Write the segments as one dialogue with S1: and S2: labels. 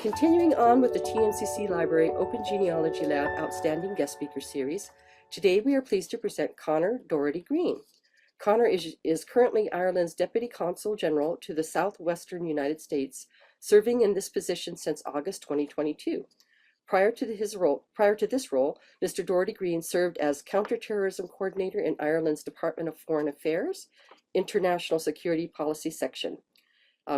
S1: Continuing on with the TNCC Library Open Genealogy Lab Outstanding Guest Speaker Series, today we are pleased to present Conor Doherty Green. Conor is currently Ireland's Deputy Consul General to the Southwestern United States, serving in this position since August 2022. Prior to this role, Mr. Doherty Green served as Counterterrorism Coordinator in Ireland's Department of Foreign Affairs, International Security Policy Section.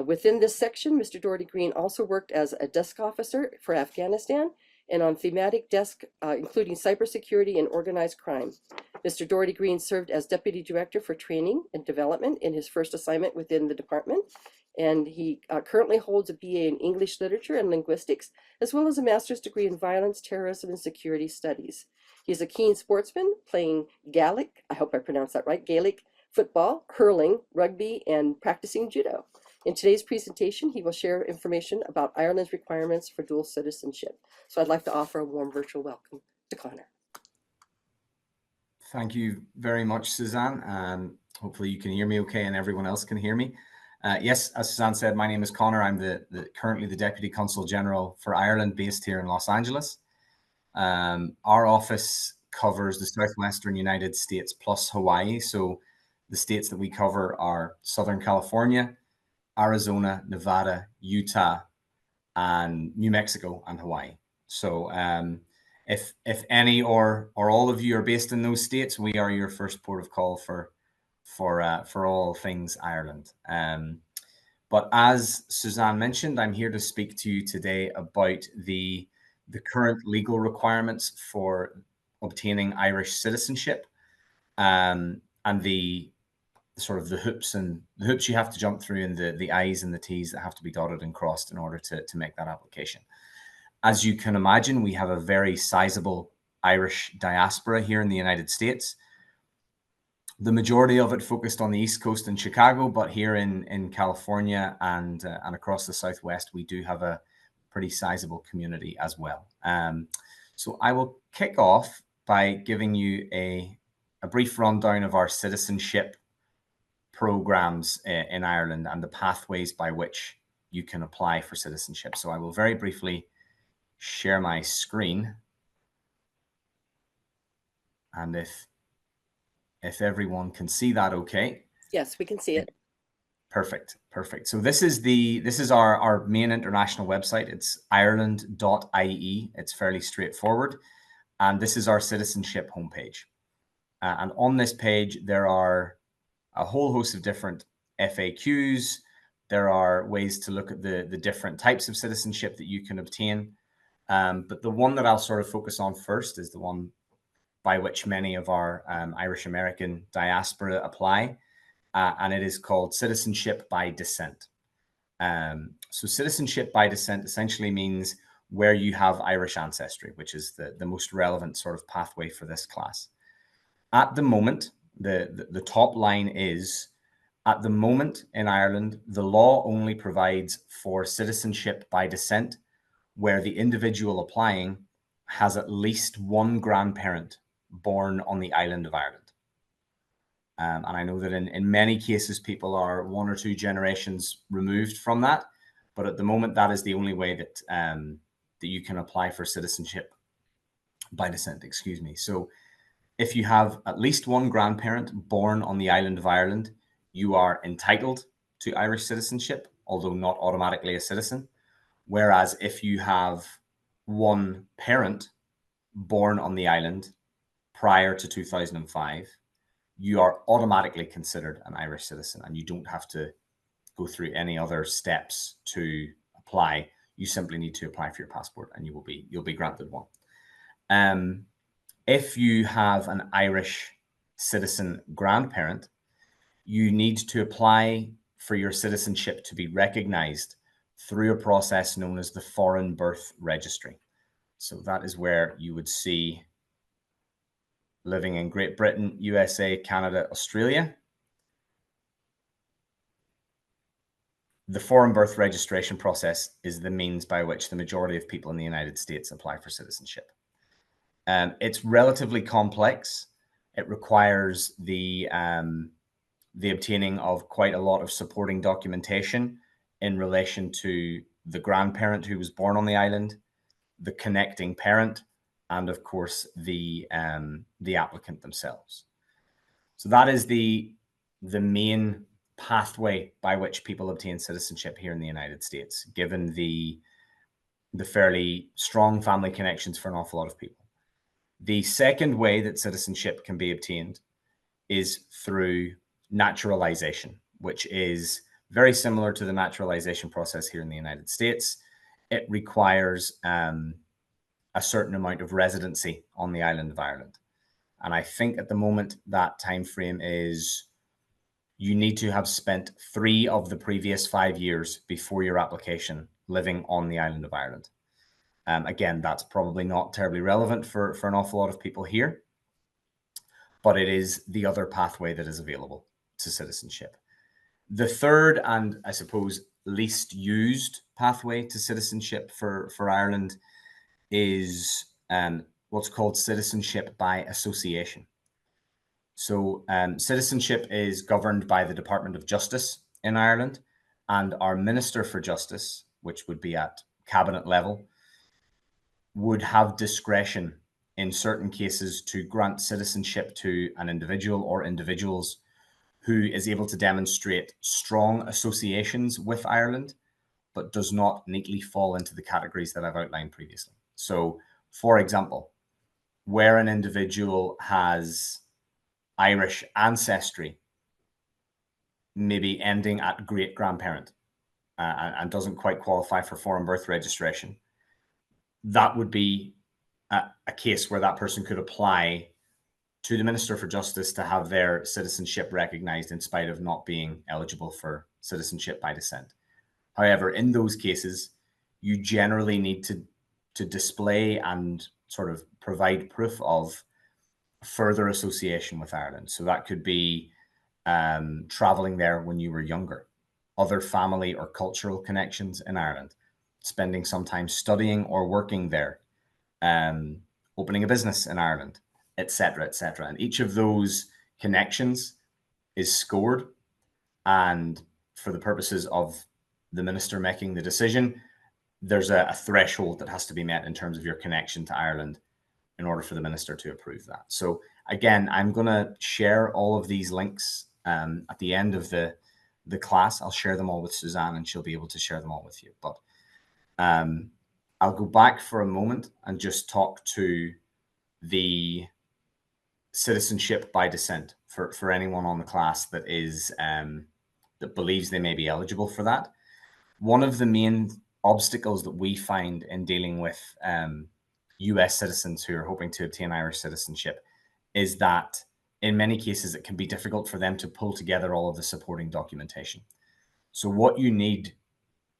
S1: Within this section, Mr. Doherty Green also worked as a desk officer for Afghanistan and on thematic desk, including cybersecurity and organized crime. Mr. Doherty Green served as Deputy Director for Training and Development in his first assignment within the department, and he currently holds a BA in English Literature and Linguistics, as well as a master's degree in Violence, Terrorism, and Security Studies. He is a keen sportsman, playing Gaelic, I hope I pronounced that right, Gaelic football, hurling, rugby, and practicing judo. In today's presentation, he will share information about Ireland's requirements for dual citizenship. So I'd like to offer a warm virtual welcome to Conor.
S2: Thank you very much, Suzanne, and hopefully you can hear me okay and everyone else can hear me. Yes, as Suzanne said, my name is Conor. I'm currently the Deputy Consul General for Ireland based here in Los Angeles. Our office covers the Southwestern United States plus Hawaii. So the states that we cover are Southern California, Arizona, Nevada, Utah, and New Mexico and Hawaii. So if any or all of you are based in those states, we are your first port of call for all things Ireland. But as Suzanne mentioned, I'm here to speak to you today about the current legal requirements for obtaining Irish citizenship, and the sort of the hoops you have to jump through, and the I's and the T's that have to be dotted and crossed in order to make that application. As you can imagine, we have a very sizable Irish diaspora here in the United States. The majority of it focused on the East Coast in Chicago, but here in California and across the Southwest, we do have a pretty sizable community as well. So I will kick off by giving you a brief rundown of our citizenship programs in Ireland and the pathways by which you can apply for citizenship. So I will very briefly share my screen, and if everyone can see that okay.
S1: Yes, we can see it.
S2: Perfect. So this is our main international website. It's ireland.ie. It's fairly straightforward, and this is our citizenship homepage. And on this page there are a whole host of different FAQs. There are ways to look at the different types of citizenship that you can obtain. But the one that I'll sort of focus on first is the one by which many of our Irish American diaspora apply. And it is called citizenship by descent. So citizenship by descent essentially means where you have Irish ancestry, which is the most relevant sort of pathway for this class. At the moment, the top line is, at the moment in Ireland, the law only provides for citizenship by descent where the individual applying has at least one grandparent born on the island of Ireland. And I know that in many cases, people are 1 or 2 generations removed from that. But at the moment, that is the only way that you can apply for citizenship by descent, excuse me. So if you have at least one grandparent born on the island of Ireland, you are entitled to Irish citizenship, although not automatically a citizen. Whereas if you have one parent born on the island prior to 2005, you are automatically considered an Irish citizen, and you don't have to go through any other steps to apply. You simply need to apply for your passport, and you'll be granted one. If you have an Irish citizen grandparent, you need to apply for your citizenship to be recognized through a process known as the Foreign Birth Registry. So that is where you would see living in Great Britain, USA, Canada, Australia. The Foreign Birth Registration process is the means by which the majority of people in the United States apply for citizenship. It's relatively complex. It requires the obtaining of quite a lot of supporting documentation in relation to the grandparent who was born on the island, the connecting parent, and of course the applicant themselves. So that is the main pathway by which people obtain citizenship here in the United States, given the fairly strong family connections for an awful lot of people. The second way that citizenship can be obtained is through naturalization, which is very similar to the naturalization process here in the United States. It requires a certain amount of residency on the island of Ireland. And I think at the moment that time frame is you need to have spent 3 of the previous 5 years before your application living on the island of Ireland. Again, that's probably not terribly relevant for an awful lot of people here, but it is the other pathway that is available to citizenship. The third, and I suppose least used pathway to citizenship for Ireland is what's called citizenship by association. So citizenship is governed by the Department of Justice in Ireland, and our Minister for Justice, which would be at cabinet level, would have discretion in certain cases to grant citizenship to an individual or individuals who is able to demonstrate strong associations with Ireland, but does not neatly fall into the categories that I've outlined previously. So, for example, where an individual has Irish ancestry, maybe ending at great-grandparent, and doesn't quite qualify for foreign birth registration, that would be a case where that person could apply to the Minister for Justice to have their citizenship recognized in spite of not being eligible for citizenship by descent. However, in those cases, you generally need to display and sort of provide proof of further association with Ireland. So that could be traveling there when you were younger, other family or cultural connections in Ireland, spending some time studying or working there, opening a business in Ireland, etc., etc. And each of those connections is scored, and for the purposes of the minister making the decision, there's a threshold that has to be met in terms of your connection to Ireland in order for the minister to approve that. So again, I'm going to share all of these links at the end of the class. I'll share them all with Suzanne, and she'll be able to share them all with you. But I'll go back for a moment and just talk to the citizenship by descent for anyone on the class that is that believes they may be eligible for that. One of the main obstacles that we find in dealing with US citizens who are hoping to obtain Irish citizenship is that in many cases it can be difficult for them to pull together all of the supporting documentation. So what you need,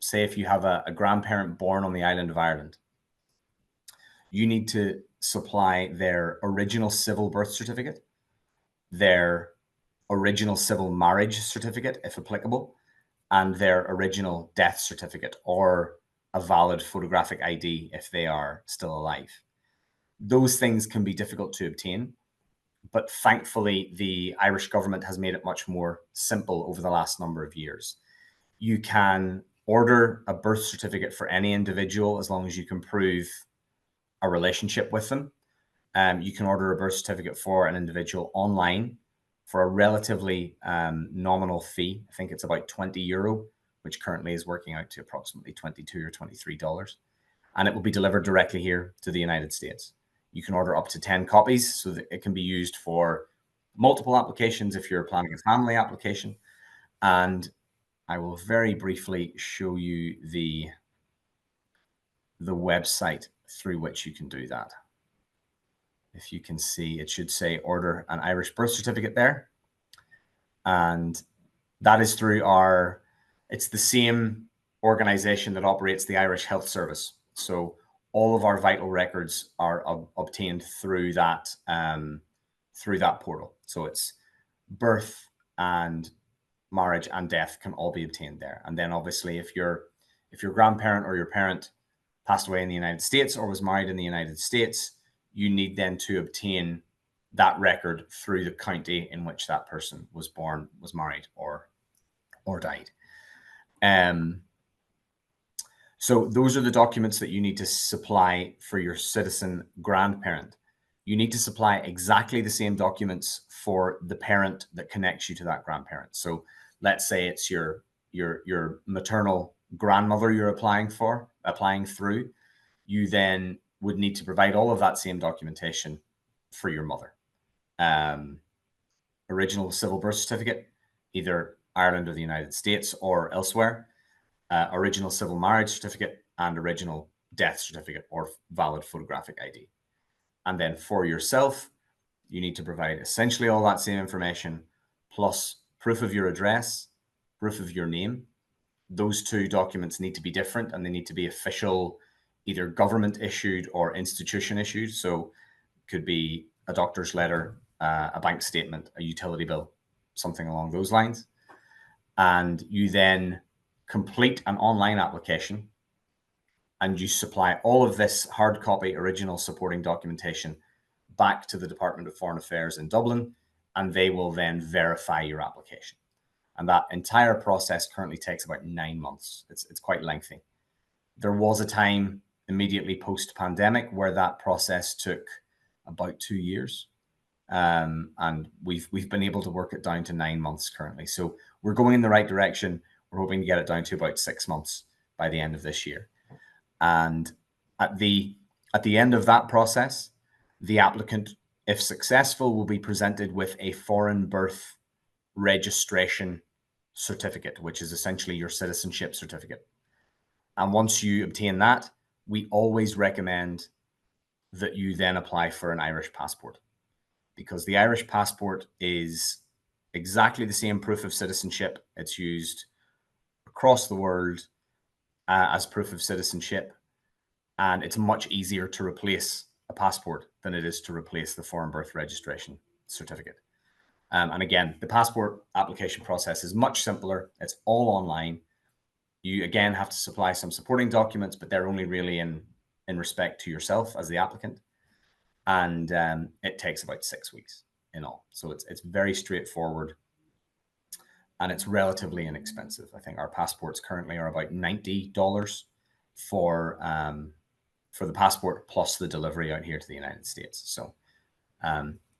S2: say if you have a grandparent born on the island of Ireland, you need to supply their original civil birth certificate, their original civil marriage certificate, if applicable, and their original death certificate or a valid photographic ID if they are still alive. Those things can be difficult to obtain, but thankfully the Irish government has made it much more simple over the last number of years. You can order a birth certificate for any individual as long as you can prove a relationship with them. You can order a birth certificate for an individual online for a relatively nominal fee. I think it's about €20, which currently is working out to approximately $22 or $23. And it will be delivered directly here to the United States. You can order up to 10 copies so that it can be used for multiple applications if you're planning a family application. And I will very briefly show you the website through which you can do that. If you can see, it should say order an Irish birth certificate there. And that is through it's the same organization that operates the Irish Health Service. So all of our vital records are obtained through that portal. So it's birth and marriage and death can all be obtained there. And then obviously if your grandparent or your parent passed away in the United States or was married in the United States, you need then to obtain that record through the county in which that person was born, was married, or died. So those are the documents that you need to supply for your citizen grandparent. You need to supply exactly the same documents for the parent that connects you to that grandparent. So let's say it's your maternal grandmother you're applying through. You then would need to provide all of that same documentation for your mother. Original civil birth certificate, either Ireland or the United States or elsewhere, original civil marriage certificate, and original death certificate or valid photographic ID. And then for yourself, you need to provide essentially all that same information, plus proof of your address, proof of your name. Those two documents need to be different, and they need to be official, either government issued or institution issued. So it could be a doctor's letter, a bank statement, a utility bill, something along those lines. And you then complete an online application, and you supply all of this hard copy original supporting documentation back to the Department of Foreign Affairs in Dublin, and they will then verify your application. And that entire process currently takes about 9 months. It's quite lengthy. There was a time immediately post-pandemic where that process took about 2 years. And we've been able to work it down to 9 months currently. So we're going in the right direction. We're hoping to get it down to about 6 months by the end of this year. And at the end of that process, the applicant, if successful, will be presented with a foreign birth registration certificate, which is essentially your citizenship certificate. And once you obtain that, we always recommend that you then apply for an Irish passport, because the Irish passport is exactly the same proof of citizenship. It's used across the world as proof of citizenship, and it's much easier to replace a passport than it is to replace the foreign birth registration certificate. And again, the passport application process is much simpler. It's all online. You again have to supply some supporting documents, but they're only really in respect to yourself as the applicant. And it takes about 6 weeks in all. So it's very straightforward, and it's relatively inexpensive. I think our passports currently are about $90 for the passport plus the delivery out here to the United States. So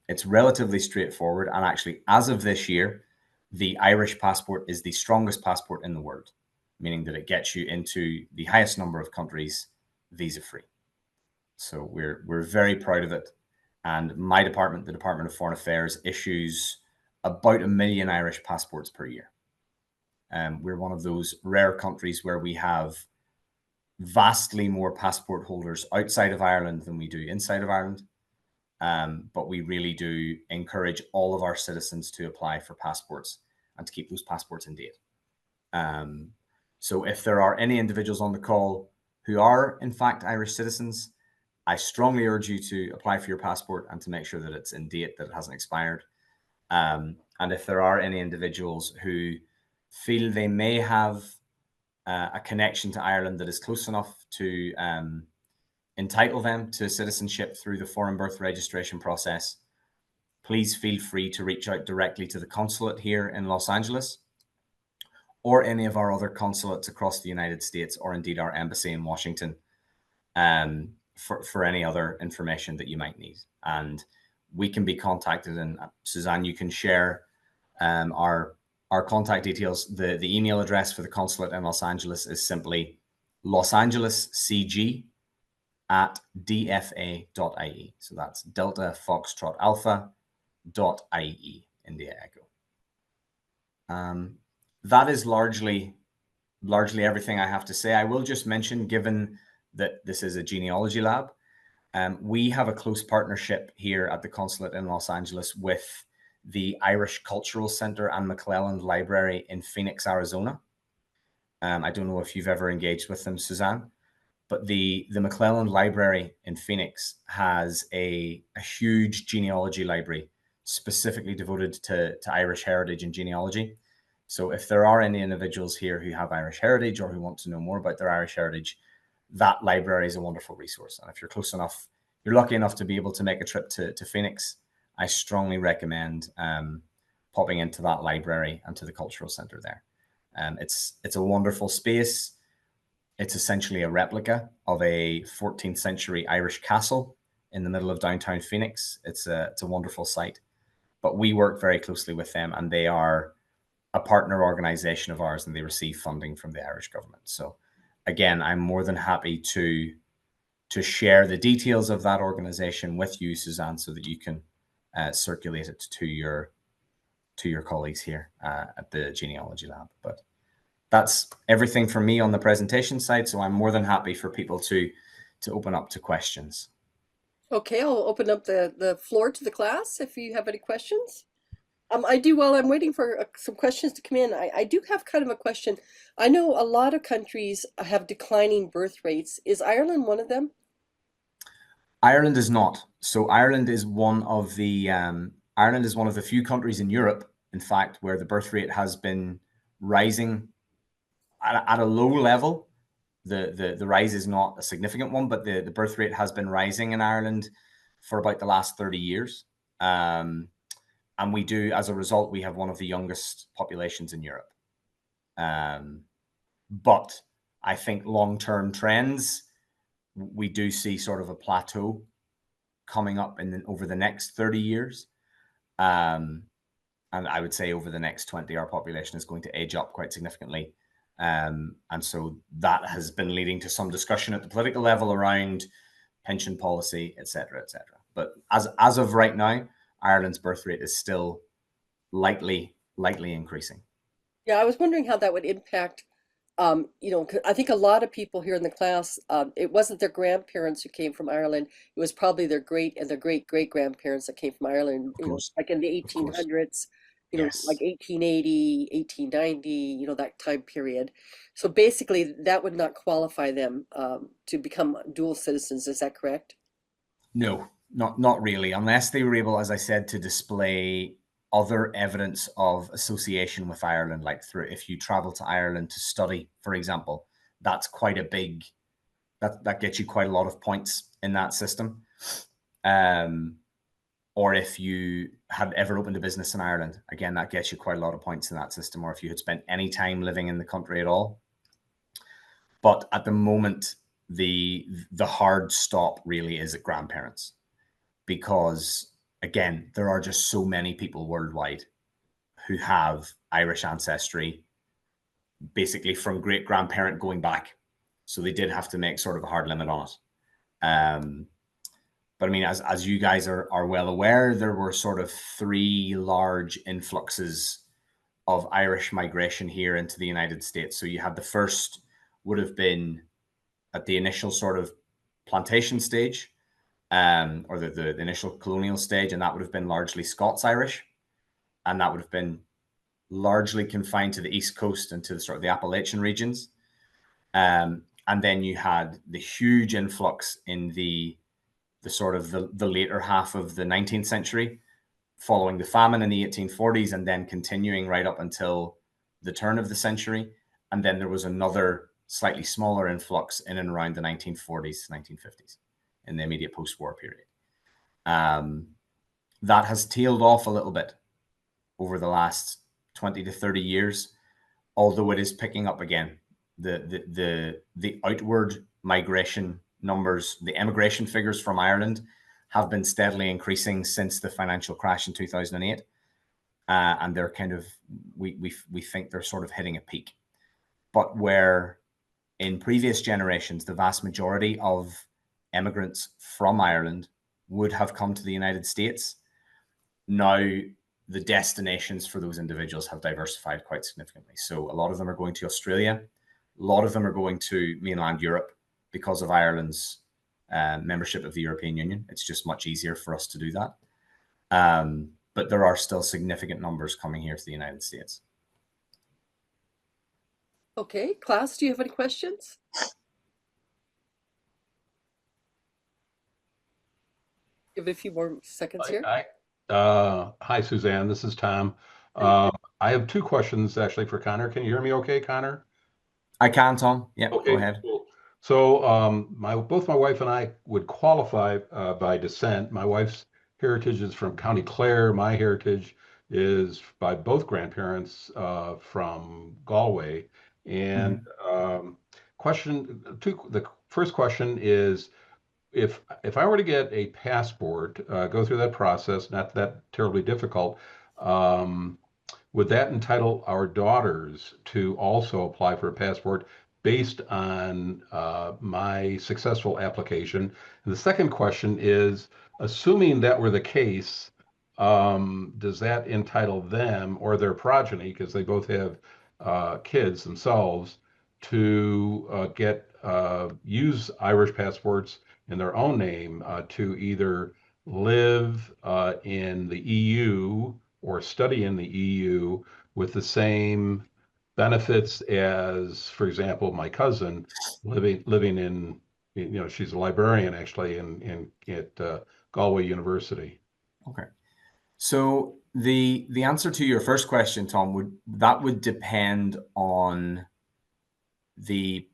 S2: it's relatively straightforward. And actually, as of this year, the Irish passport is the strongest passport in the world, meaning that it gets you into the highest number of countries visa-free. So we're very proud of it. And my department, the Department of Foreign Affairs, issues about 1 million Irish passports per year. We're one of those rare countries where we have vastly more passport holders outside of Ireland than we do inside of Ireland. But we really do encourage all of our citizens to apply for passports and to keep those passports in date. So if there are any individuals on the call who are in fact Irish citizens, I strongly urge you to apply for your passport and to make sure that it's in date, that it hasn't expired. And if there are any individuals who feel they may have a connection to Ireland that is close enough to entitle them to citizenship through the foreign birth registration process, please feel free to reach out directly to the consulate here in Los Angeles, or any of our other consulates across the United States, or indeed our embassy in Washington, for any other information that you might need. And we can be contacted, and Suzanne, you can share our contact details. The email address for the consulate in Los Angeles is simply losangelescg@dfa.ie. So that's Delta Foxtrot Alpha.ie, India Echo. That is largely everything I have to say. I will just mention, given that this is a genealogy lab, we have a close partnership here at the consulate in Los Angeles with the Irish Cultural Center and McClelland Library in Phoenix, Arizona. I don't know if you've ever engaged with them, Suzanne, but the McClelland Library in Phoenix has a huge genealogy library specifically devoted to Irish heritage and genealogy. So if there are any individuals here who have Irish heritage or who want to know more about their Irish heritage, that library is a wonderful resource. And if you're close enough, you're lucky enough to be able to make a trip to Phoenix, I strongly recommend popping into that library and to the cultural center there. It's a wonderful space. It's essentially a replica of a 14th century Irish castle in the middle of downtown Phoenix. It's a wonderful site. But we work very closely with them, and they are a partner organization of ours, and they receive funding from the Irish government. So again, I'm more than happy to share the details of that organization with you, Suzanne, so that you can circulate it to your colleagues here at the Genealogy Lab. But that's everything from me on the presentation side. So I'm more than happy for people to open up to questions.
S1: Okay, I'll open up the floor to the class if you have any questions. I do, while I'm waiting for some questions to come in, I do have kind of a question. I know a lot of countries have declining birth rates. Is Ireland one of them?
S2: Ireland is not. So Ireland is one of the few countries in Europe, in fact, where the birth rate has been rising at a low level. The rise is not a significant one, but the birth rate has been rising in Ireland for about the last 30 years. And we do, as a result, we have one of the youngest populations in Europe. But I think long-term trends, we do see sort of a plateau coming up over the next 30 years. And I would say over the next 20, our population is going to age up quite significantly. And so that has been leading to some discussion at the political level around pension policy, et cetera, et cetera. But as of right now, Ireland's birth rate is still lightly increasing.
S1: Yeah, I was wondering how that would impact, 'cause I think a lot of people here in the class, it wasn't their grandparents who came from Ireland. It was probably their great and their great great grandparents that came from Ireland,
S2: Of course,
S1: like in the
S2: of course.
S1: 1800s, like
S2: Yes.
S1: 1880, 1890, that time period. So basically, that would not qualify them to become dual citizens. Is that correct?
S2: No, not really, unless they were able, as I said, to display other evidence of association with Ireland, like through if you travel to Ireland to study, for example, that's quite a big that gets you quite a lot of points in that system. Or if you had ever opened a business in Ireland, again, that gets you quite a lot of points in that system, or if you had spent any time living in the country at all. But at the moment, the hard stop really is at grandparents, because again, there are just so many people worldwide who have Irish ancestry, basically from great grandparent going back. So they did have to make sort of a hard limit on it. But I mean, as you guys are well aware, there were sort of three large influxes of Irish migration here into the United States. So you had the first would have been at the initial sort of plantation stage, or the initial colonial stage, and that would have been largely Scots-Irish, and that would have been largely confined to the East Coast and to the sort of the Appalachian regions. And then you had the huge influx in the sort of the later half of the 19th century, following the famine in the 1840s, and then continuing right up until the turn of the century. And then there was another slightly smaller influx in and around the 1940s, 1950s, in the immediate post-war period. That has tailed off a little bit over the last 20 to 30 years, although it is picking up again. The outward migration numbers, the emigration figures from Ireland have been steadily increasing since the financial crash in 2008. And they're kind of, we think they're sort of hitting a peak. But where in previous generations, the vast majority of immigrants from Ireland would have come to the United States, now the destinations for those individuals have diversified quite significantly. So a lot of them are going to Australia. A lot of them are going to mainland Europe because of Ireland's membership of the European Union. It's just much easier for us to do that. But there are still significant numbers coming here to the United States.
S1: Okay, class, do you have any questions? Give it a few more seconds here.
S3: Hi, Suzanne. This is Tom. I have two questions actually for Connor. Can you hear me okay, Connor?
S2: I can, Tom. Yeah,
S3: okay,
S2: go ahead.
S3: Cool. So both my wife and I would qualify by descent. My wife's heritage is from County Clare. My heritage is by both grandparents from Galway. And The first question is, if I were to get a passport, go through that process, not that terribly difficult, um, would that entitle our daughters to also apply for a passport based on my successful application? And the second question is, assuming that were the case, does that entitle them or their progeny, because they both have kids themselves, to use Irish passports in their own name to either live in the EU or study in the EU with the same benefits as, for example, my cousin living in, she's a librarian actually at Galway University.
S2: Okay. So the answer to your first question, Tom, would depend on the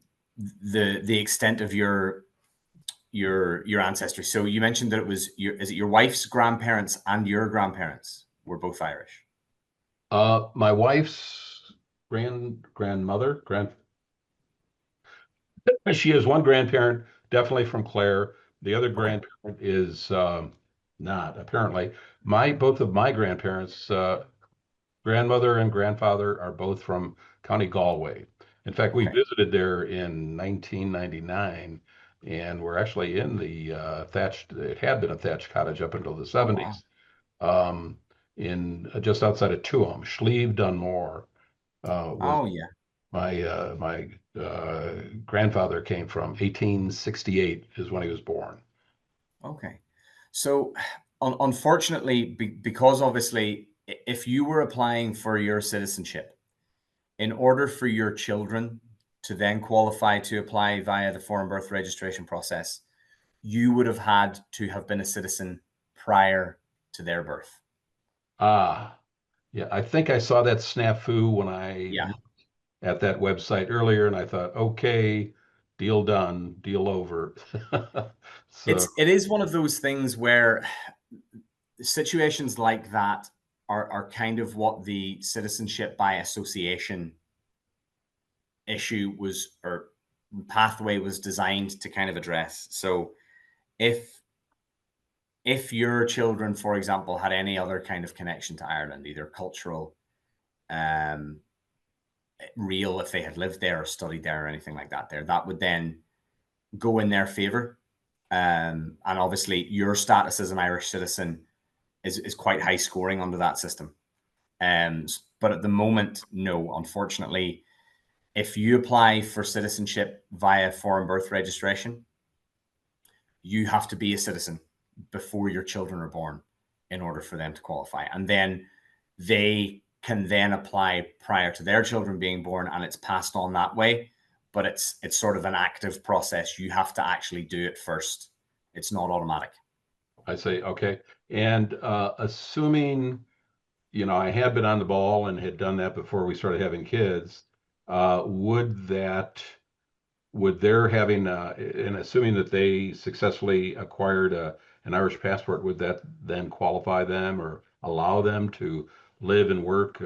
S2: extent of your ancestry. So you mentioned that is it your wife's grandparents and your grandparents were both Irish?
S3: My wife's grandmother, she has one grandparent, definitely from Clare. The other
S2: Okay.
S3: grandparent is not, apparently. Both of my grandparents, grandmother and grandfather, are both from County Galway. In fact, we
S2: Okay.
S3: visited there in 1999, and we're actually in the it had been a thatched cottage up until the 70s, in just outside of Tuam. Slieve Dunmore was
S2: Oh yeah.
S3: my grandfather came from. 1868 is when he was born.
S2: Okay. So unfortunately, because obviously, if you were applying for your citizenship, in order for your children to then qualify to apply via the foreign birth registration process, you would have had to have been a citizen prior to their birth.
S3: Ah, yeah, I think I saw that snafu when I
S2: Yeah.
S3: looked at that website earlier, and I thought, okay, deal done, deal over. So,
S2: It is one of those things where situations like that are kind of what the citizenship by association issue was, or pathway was designed to kind of address. So if your children, for example, had any other kind of connection to Ireland, either cultural, um, real, if they had lived there or studied there or anything like that, that would then go in their favor. And obviously, your status as an Irish citizen is quite high scoring under that system. But at the moment, no, unfortunately, if you apply for citizenship via foreign birth registration, you have to be a citizen before your children are born in order for them to qualify. And then they can then apply prior to their children being born, and it's passed on that way. But it's sort of an active process. You have to actually do it first. It's not automatic.
S3: I say, okay. And assuming, I had been on the ball and had done that before we started having kids, would their having, and assuming that they successfully acquired an Irish passport, would that then qualify them or allow them to live and work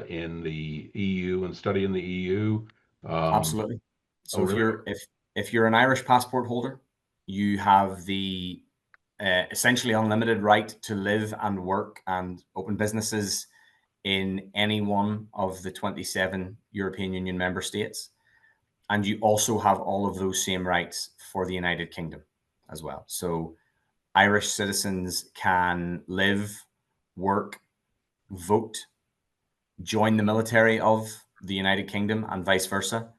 S3: in the EU and study in the EU?
S2: Absolutely.
S3: Oh,
S2: So
S3: really?
S2: if you're an Irish passport holder, you have the essentially unlimited right to live and work and open businesses in any one of the 27 European Union member states. And you also have all of those same rights for the United Kingdom as well. So Irish citizens can live, work, vote, join the military of the United Kingdom, and vice versa,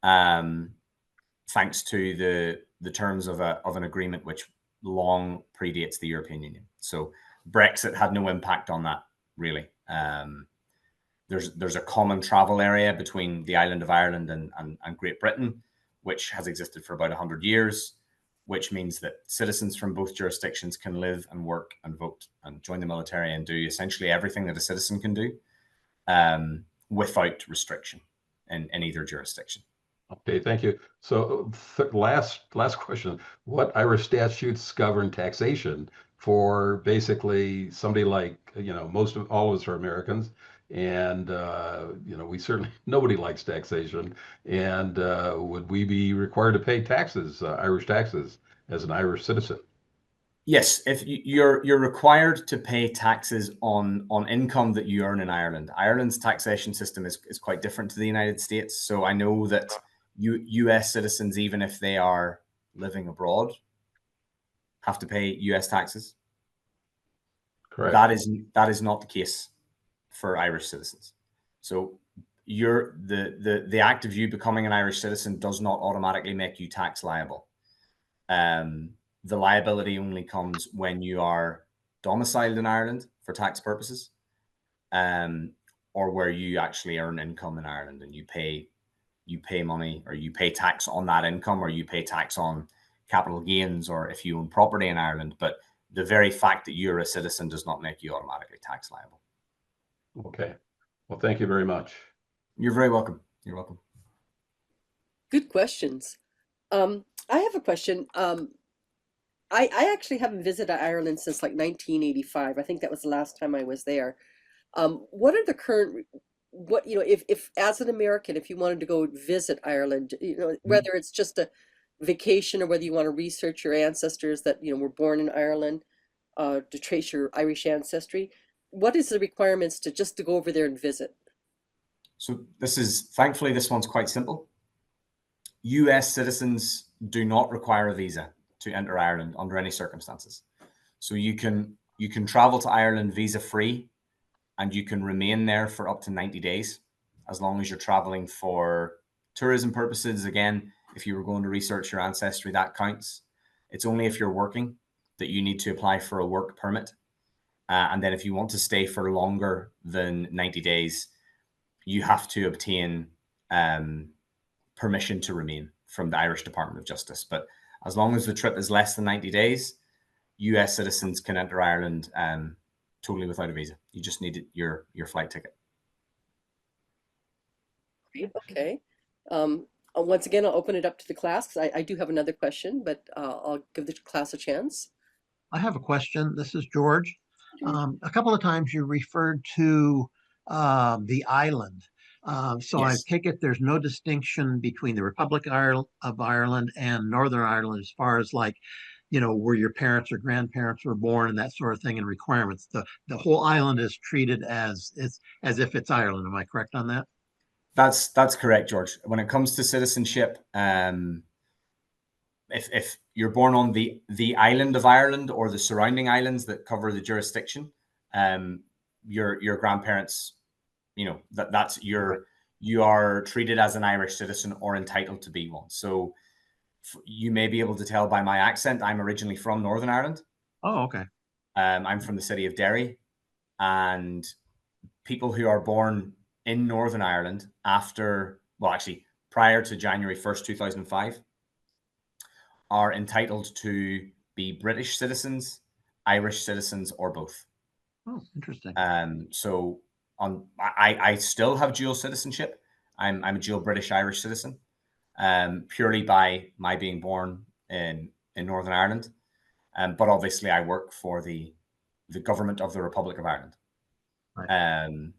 S2: thanks to the terms of an agreement which long predates the European Union. So Brexit had no impact on that, really. There's a common travel area between the island of Ireland and Great Britain, which has existed for about 100 years, which means that citizens from both jurisdictions can live and work and vote and join the military and do essentially everything that a citizen can do, without restriction in either jurisdiction.
S3: Okay, thank you. So last question. What Irish statutes govern taxation for basically somebody like, most of all of us are Americans, and we certainly nobody likes taxation. And would we be required to pay taxes, Irish taxes, as an Irish citizen?
S2: Yes, if you're required to pay taxes on income that you earn in Ireland. Ireland's taxation system is quite different to the United States. So I know that US citizens, even if they are living abroad, have to pay US taxes.
S3: Correct.
S2: That is not the case for Irish citizens. So the act of you becoming an Irish citizen does not automatically make you tax liable. The liability only comes when you are domiciled in Ireland for tax purposes, or where you actually earn income in Ireland and you pay money, or you pay tax on that income, or you pay tax on capital gains, or if you own property in Ireland. But the very fact that you're a citizen does not make you automatically tax liable.
S3: Okay. Well, thank you very much.
S2: You're very welcome. You're welcome.
S1: Good questions. I have a question. I actually haven't visited Ireland since like 1985. I think that was the last time I was there. What are the current, if as an American, if you wanted to go visit Ireland, whether it's just a vacation or whether you want to research your ancestors that, were born in Ireland, to trace your Irish ancestry, what is the requirements to go over there and visit?
S2: So thankfully, this one's quite simple. US citizens do not require a visa to enter Ireland under any circumstances. So you can travel to Ireland visa free, and you can remain there for up to 90 days, as long as you're traveling for tourism purposes. Again, if you were going to research your ancestry, that counts. It's only if you're working that you need to apply for a work permit. And then if you want to stay for longer than 90 days, you have to obtain permission to remain from the Irish Department of Justice. But as long as the trip is less than 90 days, US citizens can enter Ireland totally without a visa. You just need your flight ticket.
S1: Okay. Once again, I'll open it up to the class because I do have another question, but I'll give the class a chance.
S4: I have a question. This is George. A couple of times you referred to the island. So I
S2: Yes.
S4: take it there's no distinction between the Republic of Ireland and Northern Ireland as far as where your parents or grandparents were born and that sort of thing, and requirements. The whole island is treated as if it's Ireland. Am I correct on that?
S2: That's correct, George. When it comes to citizenship, if you're born on the island of Ireland or the surrounding islands that cover the jurisdiction, your grandparents, you are treated as an Irish citizen or entitled to be one. So you may be able to tell by my accent, I'm originally from Northern Ireland.
S4: Oh, okay.
S2: I'm from the city of Derry, and people who are born in Northern Ireland prior to January 1st, 2005, are entitled to be British citizens, Irish citizens, or both.
S4: Oh, interesting.
S2: So I still have dual citizenship. I'm a dual British Irish citizen, purely by my being born in Northern Ireland. But obviously I work for the government of the Republic of Ireland. Right.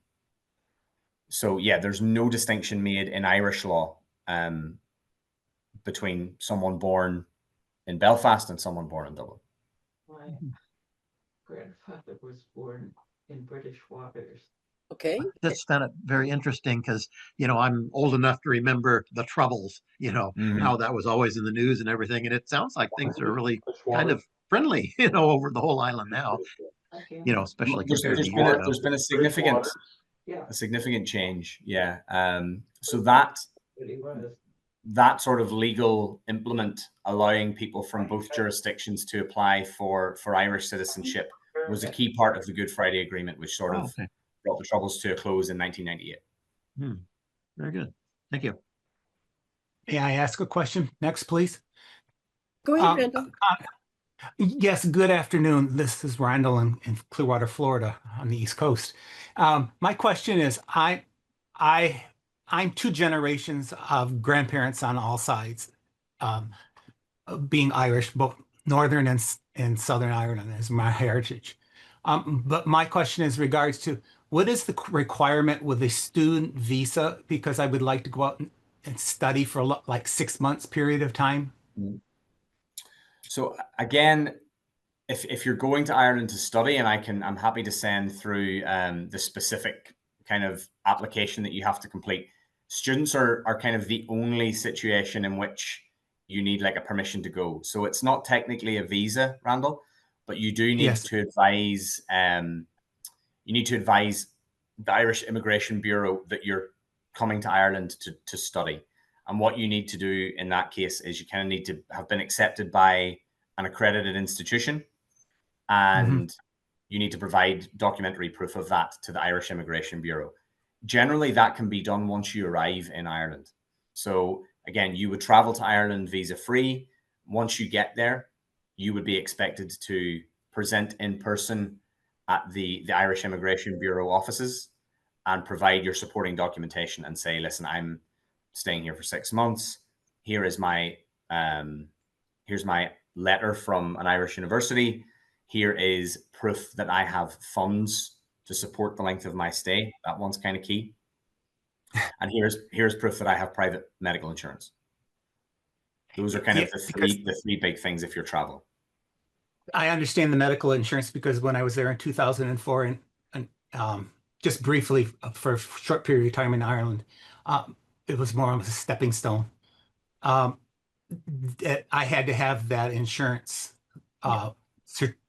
S2: So yeah, there's no distinction made in Irish law between someone born in Belfast and someone born in Dublin.
S5: My grandfather was born in British waters.
S1: Okay.
S4: That's found it very interesting because, I'm old enough to remember the Troubles, how that was always in the news and everything. And it sounds like things are really kind of friendly, over the whole island now, especially compared to years ago.
S2: There's been a significant change. Yeah. So that sort of legal implement allowing people from both jurisdictions to apply for Irish citizenship was a key part of the Good Friday Agreement, which sort of brought the Troubles to a close in 1998.
S4: Very good. Thank you.
S6: May I ask a question next, please?
S1: Go ahead, Randall.
S6: Yes, good afternoon. This is Randall in Clearwater, Florida on the East Coast. My question is, I'm two generations of grandparents on all sides, being Irish, both Northern and in Southern Ireland as my heritage. But my question is regards to what is the requirement with a student visa? Because I would like to go out and study for like 6 months period of time.
S2: So again, if you're going to Ireland to study, and I'm happy to send through the specific kind of application that you have to complete. Students are kind of the only situation in which you need like a permission to go. So it's not technically a visa, Randall, but you do need
S6: Yes.
S2: to advise the Irish Immigration Bureau that you're coming to Ireland to study. And what you need to do in that case is you kind of need to have been accepted by an accredited institution, and you need to provide documentary proof of that to the Irish Immigration Bureau. Generally, that can be done once you arrive in Ireland. So again, you would travel to Ireland visa-free. Once you get there, you would be expected to present in person at the Irish Immigration Bureau offices and provide your supporting documentation and say, listen, I'm staying here for 6 months. Here's my letter from an Irish university. Here is proof that I have funds to support the length of my stay. That one's kind of key. And here's proof that I have private medical insurance. Those are kind of the three big things if you're traveling.
S6: I understand the medical insurance because when I was there in 2004 and just briefly for a short period of time in Ireland, it was more of a stepping stone. I had to have that insurance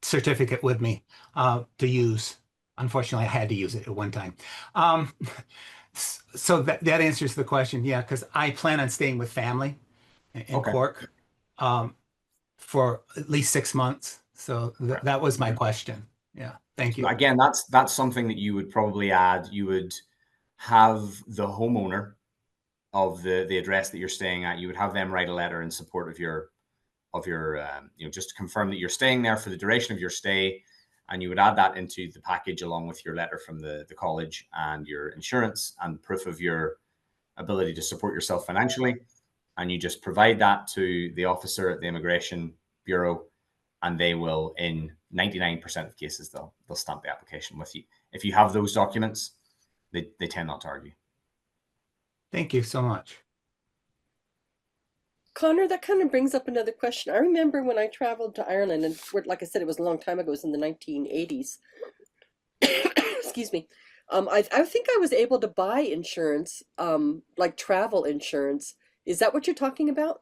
S6: certificate with me to use. Unfortunately, I had to use it at one time. So that answers the question. Yeah, because I plan on staying with family in Cork for at least 6 months. So that was my question. Yeah, thank you.
S2: Again, that's something that you would probably add. You would have the homeowner of the address that you're staying at. You would have them write a letter in support of your just to confirm that you're staying there for the duration of your stay, and you would add that into the package along with your letter from the college and your insurance and proof of your ability to support yourself financially, and you just provide that to the officer at the Immigration Bureau, and they will, in 99% of cases, they'll stamp the application with you. If you have those documents, they tend not to argue.
S6: Thank you so much.
S1: Connor, that kind of brings up another question. I remember when I traveled to Ireland, and like I said, it was a long time ago, it was in the 1980s. Excuse me. I think I was able to buy insurance, like travel insurance. Is that what you're talking about?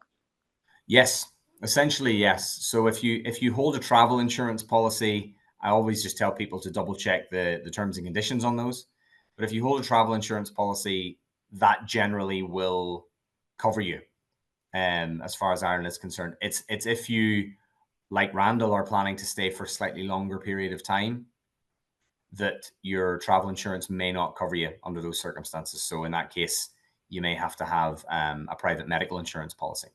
S2: Yes, essentially, yes. So if you hold a travel insurance policy, I always just tell people to double check the terms and conditions on those. But if you hold a travel insurance policy, that generally will cover you. As far as Ireland is concerned, it's if you, like Randall, are planning to stay for a slightly longer period of time, that your travel insurance may not cover you under those circumstances. So in that case, you may have to have a private medical insurance policy.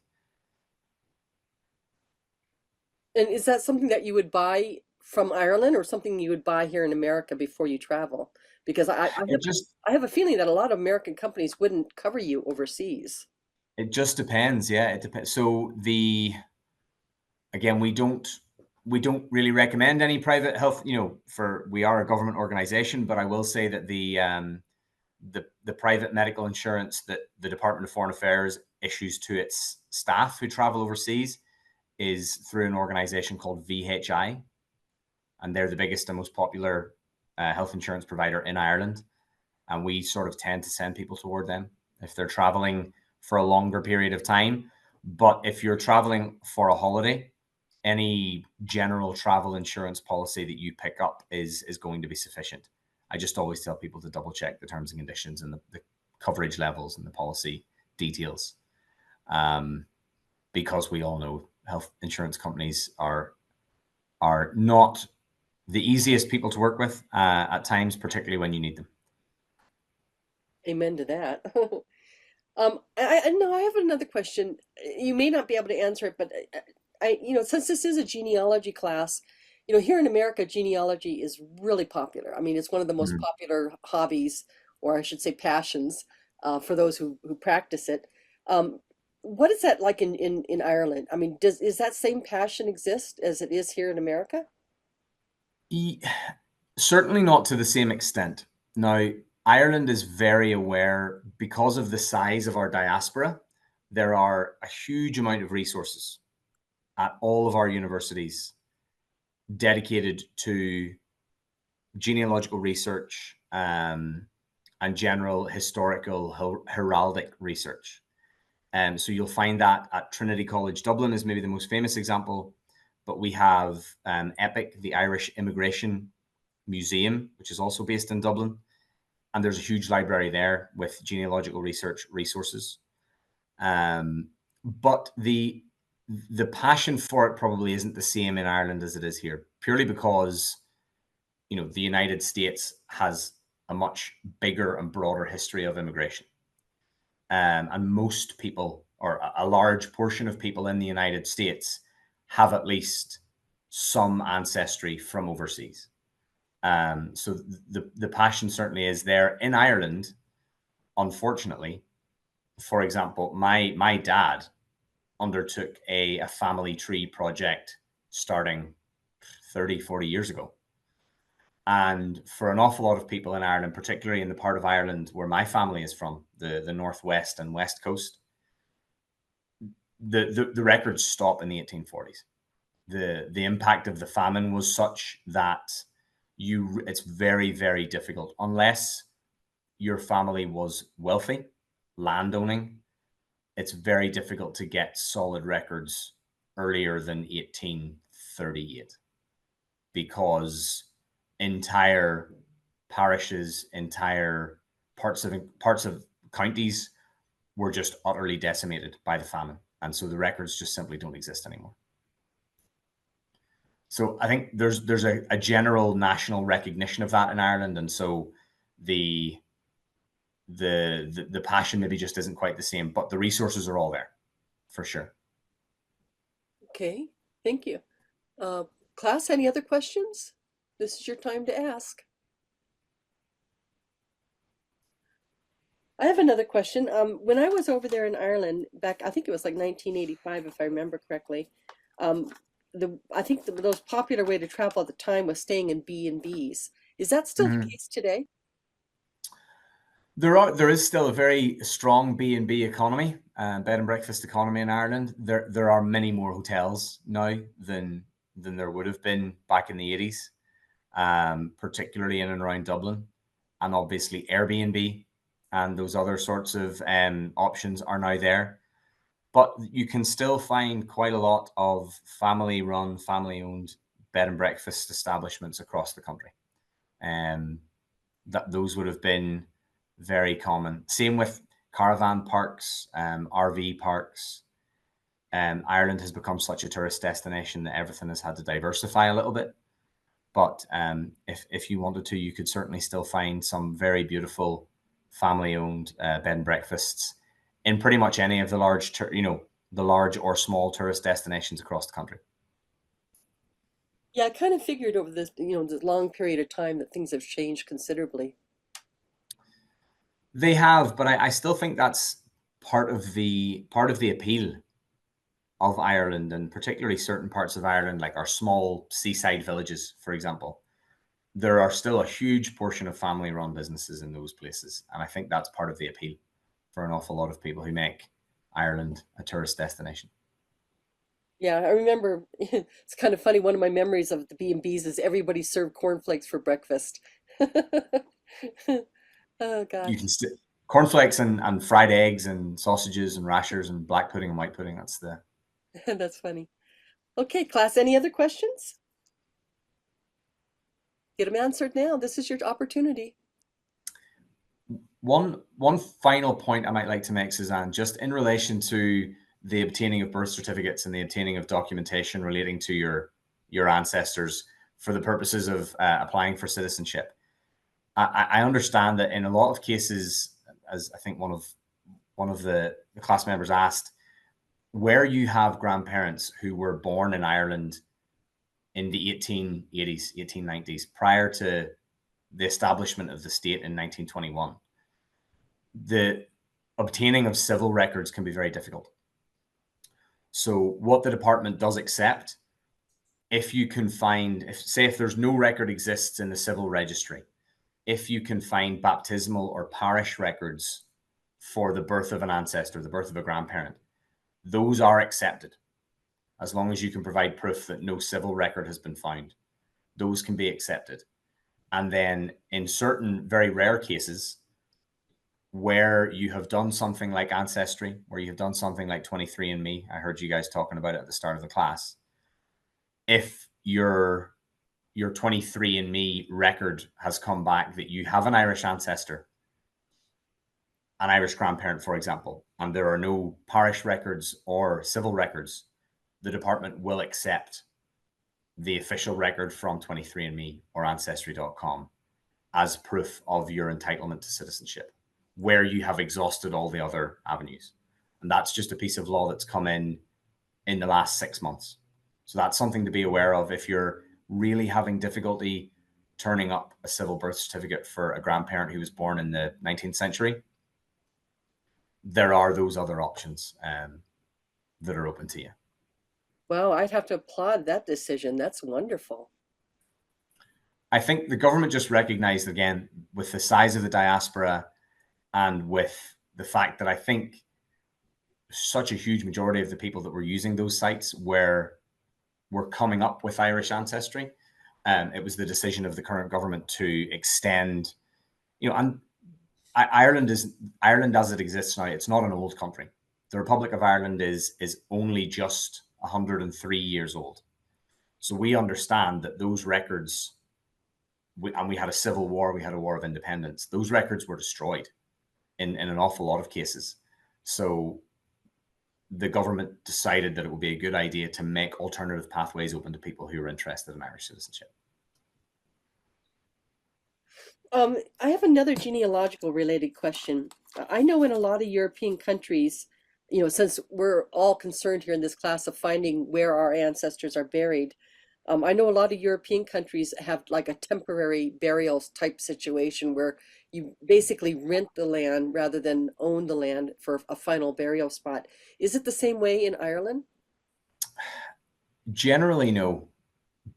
S1: And is that something that you would buy from Ireland or something you would buy here in America before you travel? Because I have a feeling that a lot of American companies wouldn't cover you overseas.
S2: It just depends. Yeah, it depends. So again, we don't really recommend any private health, we are a government organization, but I will say that the private medical insurance that the Department of Foreign Affairs issues to its staff who travel overseas is through an organization called VHI, and they're the biggest and most popular health insurance provider in Ireland. And we sort of tend to send people toward them if they're traveling for a longer period of time. But if you're traveling for a holiday, any general travel insurance policy that you pick up is going to be sufficient. I just always tell people to double check the terms and conditions and the coverage levels and the policy details, because we all know health insurance companies are not the easiest people to work with at times, particularly when you need them.
S1: Amen to that. I have another question. You may not be able to answer it, but since this is a genealogy class, here in America, genealogy is really popular. I mean, it's one of the most popular hobbies, or I should say passions, for those who practice it. what is that like in Ireland? I mean, is that same passion exist as it is here in America?
S2: Certainly not to the same extent. Now, Ireland is very aware, because of the size of our diaspora, there are a huge amount of resources at all of our universities dedicated to genealogical research and general historical heraldic research. So you'll find that at Trinity College Dublin is maybe the most famous example, but we have EPIC, the Irish Immigration Museum, which is also based in Dublin. And there's a huge library there with genealogical research resources. But the passion for it probably isn't the same in Ireland as it is here, purely because, you know, the United States has a much bigger and broader history of immigration. And most people, or a large portion of people in the United States, have at least some ancestry from overseas. So the passion certainly is there. In Ireland, unfortunately, for example, my dad undertook a family tree project starting 30, 40 years ago. And for an awful lot of people in Ireland, particularly in the part of Ireland where my family is from, the northwest and west coast, the records stop in the 1840s. The impact of the famine was such that it's very, very difficult, unless your family was wealthy, landowning. It's very difficult to get solid records earlier than 1838, because entire parishes, entire parts of counties were just utterly decimated by the famine, and so the records just simply don't exist anymore. So I think there's a general national recognition of that in Ireland, and so the passion maybe just isn't quite the same, but the resources are all there for sure.
S1: Okay, thank you. Class, any other questions? This is your time to ask. I have another question. When I was over there in Ireland back, I think it was like 1985, if I remember correctly, I think the most popular way to travel at the time was staying in B&Bs. Is that still the case today?
S2: There is still a very strong B&B economy, bed and breakfast economy in Ireland. There are many more hotels now than there would have been back in the 80s, particularly in and around Dublin, and obviously Airbnb and those other sorts of options are now there. But you can still find quite a lot of family-run, family-owned bed and breakfast establishments across the country. Those would have been very common. Same with caravan parks, RV parks. Ireland has become such a tourist destination that everything has had to diversify a little bit. But if you wanted to, you could certainly still find some very beautiful family-owned bed and breakfasts in pretty much any of the large or small tourist destinations across the country.
S1: Yeah, I kind of figured over this, this long period of time that things have changed considerably.
S2: They have, but I still think that's part of the appeal of Ireland, and particularly certain parts of Ireland, like our small seaside villages, for example. There are still a huge portion of family-run businesses in those places, and I think that's part of the appeal for an awful lot of people who make Ireland a tourist destination.
S1: Yeah, I remember, it's kind of funny, one of my memories of the B&Bs is everybody served cornflakes for breakfast. Oh gosh.
S2: You can cornflakes and fried eggs and sausages and rashers and black pudding and white pudding.
S1: That's funny. Okay, class, any other questions? Get them answered now. This is your opportunity.
S2: One final point I might like to make, Suzanne, just in relation to the obtaining of birth certificates and the obtaining of documentation relating to your ancestors for the purposes of applying for citizenship. I understand that in a lot of cases, as I think one of the class members asked, where you have grandparents who were born in Ireland in the 1880s, 1890s, prior to the establishment of the state in 1921, the obtaining of civil records can be very difficult. So what the department does accept, if you can find, if there's no record exists in the civil registry, if you can find baptismal or parish records for the birth of an ancestor, the birth of a grandparent, those are accepted. As long as you can provide proof that no civil record has been found, those can be accepted. And then in certain very rare cases where you have done something like Ancestry, where you have done something like 23andMe, I heard you guys talking about it at the start of the class, if your 23andMe record has come back that you have an Irish ancestor, an Irish grandparent, for example, and there are no parish records or civil records, the department will accept the official record from 23andMe or Ancestry.com as proof of your entitlement to citizenship, where you have exhausted all the other avenues. And that's just a piece of law that's come in the last 6 months. So that's something to be aware of if you're really having difficulty turning up a civil birth certificate for a grandparent who was born in the 19th century. There are those other options that are open to you.
S1: Well, I'd have to applaud that decision. That's wonderful.
S2: I think the government just recognized, again, with the size of the diaspora and with the fact that I think such a huge majority of the people that were using those sites were coming up with Irish ancestry. It was the decision of the current government to extend, and Ireland as it exists now, it's not an old country. The Republic of Ireland is only just 103 years old. So we understand that those records, and we had a civil war, we had a war of independence, those records were destroyed in an awful lot of cases. So the government decided that it would be a good idea to make alternative pathways open to people who are interested in Irish citizenship.
S1: I have another genealogical related question. I know in a lot of European countries, since we're all concerned here in this class of finding where our ancestors are buried, I know a lot of European countries have like a temporary burial type situation where you basically rent the land rather than own the land for a final burial spot. Is it the same way in Ireland?
S2: Generally, no,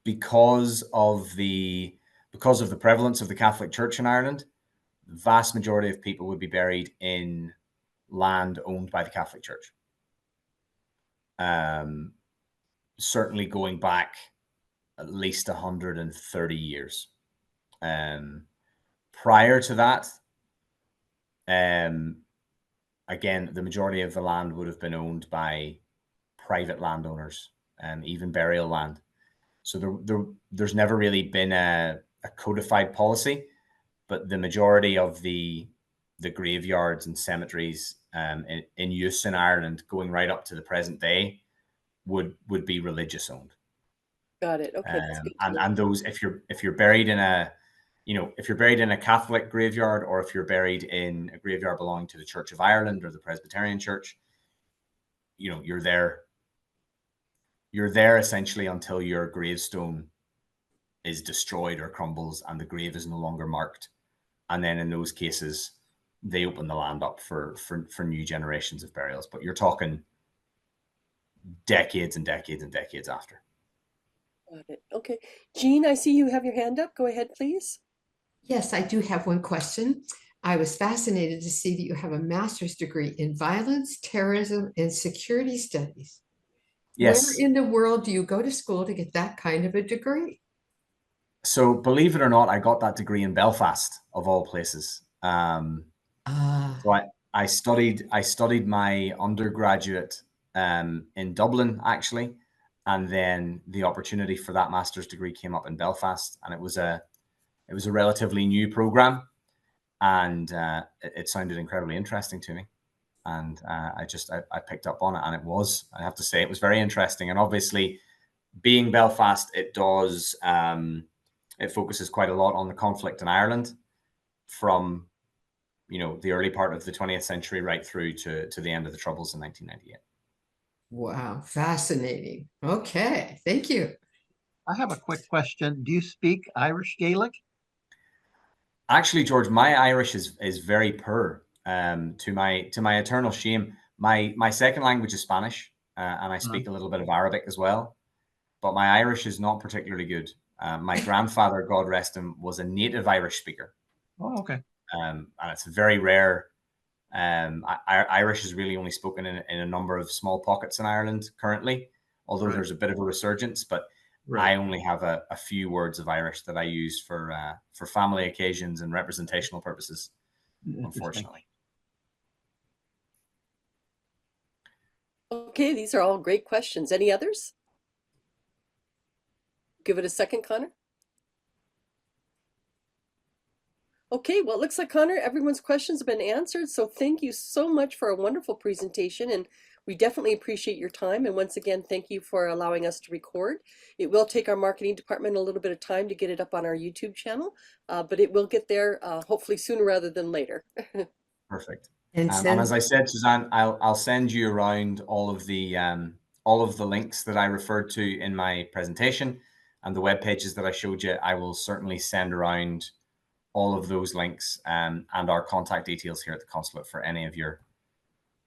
S2: because of the prevalence of the Catholic Church in Ireland, the vast majority of people would be buried in land owned by the Catholic Church. Certainly going back at least 130 years. Prior to that, again, the majority of the land would have been owned by private landowners, even burial land. So there's never really been a codified policy, but the majority of the graveyards and cemeteries in use in Ireland going right up to the present day would be religious owned.
S1: Got it. Okay.
S2: And those, if you're buried in if you're buried in a Catholic graveyard, or if you're buried in a graveyard belonging to the Church of Ireland or the Presbyterian Church, you're there essentially until your gravestone is destroyed or crumbles and the grave is no longer marked. And then in those cases, they open the land up for new generations of burials. But you're talking decades and decades and decades after.
S1: Got it. Okay. Jean, I see you have your hand up. Go ahead, please.
S7: Yes, I do have one question. I was fascinated to see that you have a master's degree in violence, terrorism, and security studies.
S2: Yes.
S7: Where in the world do you go to school to get that kind of a degree?
S2: So believe it or not, I got that degree in Belfast, of all places. So I studied my undergraduate in Dublin, actually, and then the opportunity for that master's degree came up in Belfast, and it was a relatively new program, and it sounded incredibly interesting to me, and I picked up on it, and I have to say, it was very interesting. And obviously, being Belfast, it does it focuses quite a lot on the conflict in Ireland from the early part of the 20th century right through to the end of the Troubles in 1998.
S7: Wow, fascinating. Okay, thank you.
S4: I have a quick question. Do you speak Irish Gaelic?
S2: Actually, George, my Irish is very poor. To my eternal shame, my second language is Spanish. and I speak a little bit of Arabic as well. But my Irish is not particularly good. My grandfather, God rest him, was a native Irish speaker.
S4: Oh, okay.
S2: And it's very rare. Irish is really only spoken in a number of small pockets in Ireland currently, although
S4: Right.
S2: there's a bit of a resurgence. But
S4: Right.
S2: I only have a few words of Irish that I use for family occasions and representational purposes,
S4: Interesting.
S2: unfortunately.
S1: Okay, these are all great questions. Any others? Give it a second, Connor. Okay, well, it looks like, Connor, everyone's questions have been answered. So thank you so much for a wonderful presentation. And we definitely appreciate your time. And once again, thank you for allowing us to record. It will take our marketing department a little bit of time to get it up on our YouTube channel, but it will get there hopefully sooner rather than later.
S2: Perfect.
S7: And
S2: And as I said, Suzanne, I'll send you around all of the links that I referred to in my presentation and the web pages that I showed you. I will certainly send around all of those links and our contact details here at the consulate for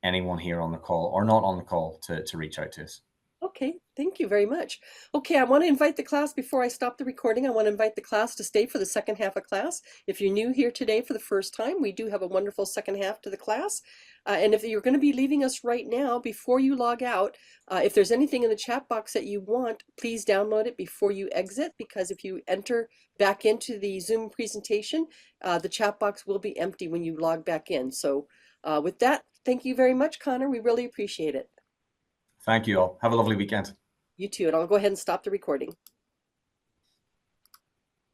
S2: anyone here on the call or not on the call to reach out to us.
S1: Okay, thank you very much. Okay, I want to invite the class, before I stop the recording, I want to invite the class to stay for the second half of class. If you're new here today for the first time, we do have a wonderful second half to the class. And if you're going to be leaving us right now, before you log out, if there's anything in the chat box that you want, please download it before you exit, because if you enter back into the Zoom presentation, the chat box will be empty when you log back in. So with that, thank you very much, Connor. We really appreciate it.
S2: Thank you all. Have a lovely weekend.
S1: You too, and I'll go ahead and stop the recording.